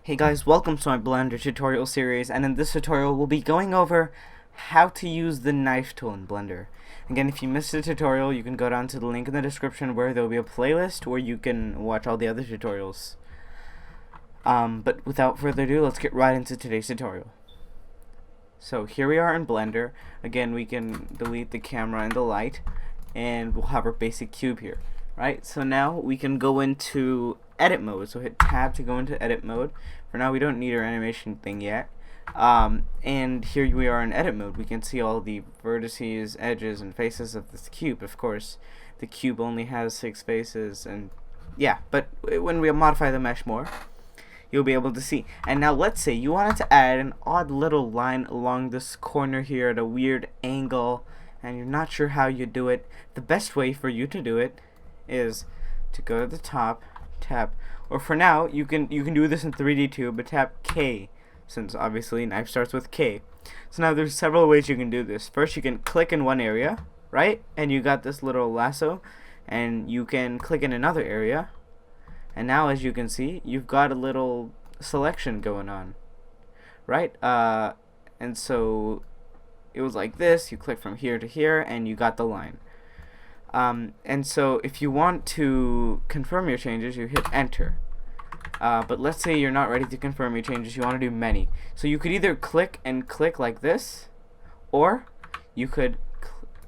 Hey guys, welcome to my Blender tutorial series, and in this tutorial we'll be going over how to use the knife tool in Blender. Again, if you missed the tutorial, you can go down to the link in the description where there will be a playlist where you can watch all the other tutorials. But without further ado, let's get right into today's tutorial. So here we are in Blender. Again, we can delete the camera and the light, and we'll have our basic cube here. Right, so now we can go into edit mode. So hit tab to go into edit mode. For now we don't need our animation thing yet. And here we are in edit mode. We can see all the vertices, edges, and faces of this cube. Of course, the cube only has 6 faces, and yeah, but when we modify the mesh more, you'll be able to see. And now let's say you wanted to add an odd little line along this corner here at a weird angle, and you're not sure how you do it. The best way for you to do it is to go to the top, tap, or for now you can do this in 3D too, but tap K, since obviously knife starts with K. So now there's several ways you can do this. First, you can click in one area, right, and you got this little lasso, and you can click in another area, and now as you can see, you've got a little selection going on, right? And so it was like this. You click from here to here, and you got the line. And so if you want to confirm your changes, you hit enter. But let's say you're not ready to confirm your changes, you want to do many. So you could either click and click like this, or you could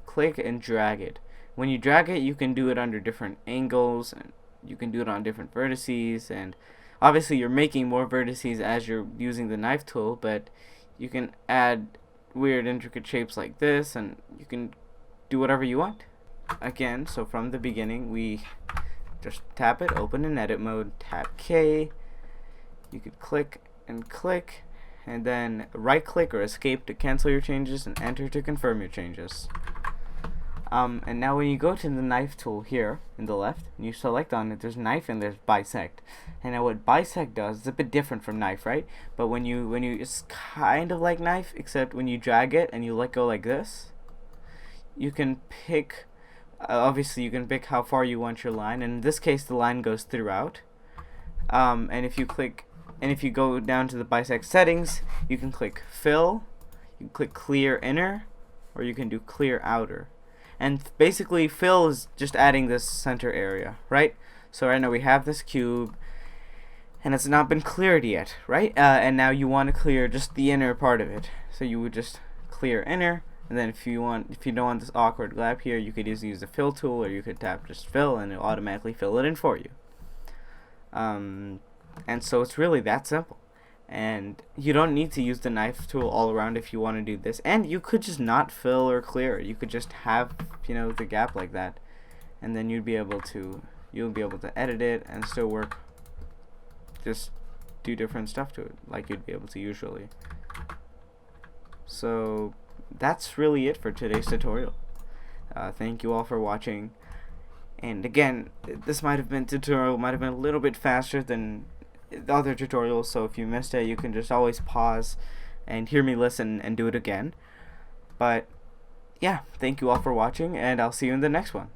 click and drag it. When you drag it, you can do it under different angles, and you can do it on different vertices, and obviously you're making more vertices as you're using the knife tool, but you can add weird intricate shapes like this, and you can do whatever you want. Again, so from the beginning, we just tap it, open in edit mode, tap K, you could click, and then right click or escape to cancel your changes, and enter to confirm your changes. And now when you go to the knife tool here in the left, and you select on it, there's knife and there's bisect. And now what bisect does is a bit different from knife, right? But when you it's kind of like knife, except when you drag it and you let go like this, you can pick obviously you can pick how far you want your line, and in this case the line goes throughout. And if you go down to the bisect settings, you can click fill, you can click clear inner, or you can do clear outer. And basically fill is just adding this center area, right? So right now we have this cube and it's not been cleared yet, right? And now you want to clear just the inner part of it, so you would just clear inner. And then if you don't want this awkward gap here, you could use the fill tool, or you could tap just fill and it'll automatically fill it in for you. And so it's really that simple. And you don't need to use the knife tool all around if you want to do this. And you could just not fill or clear. You could just have, the gap like that, and then you'll be able to edit it and still work. Just do different stuff to it like you'd be able to usually. So that's really it for today's tutorial. Thank you all for watching. And again, this tutorial might have been a little bit faster than the other tutorials, so if you missed it, you can just always pause and hear me listen and do it again. But yeah, thank you all for watching, and I'll see you in the next one.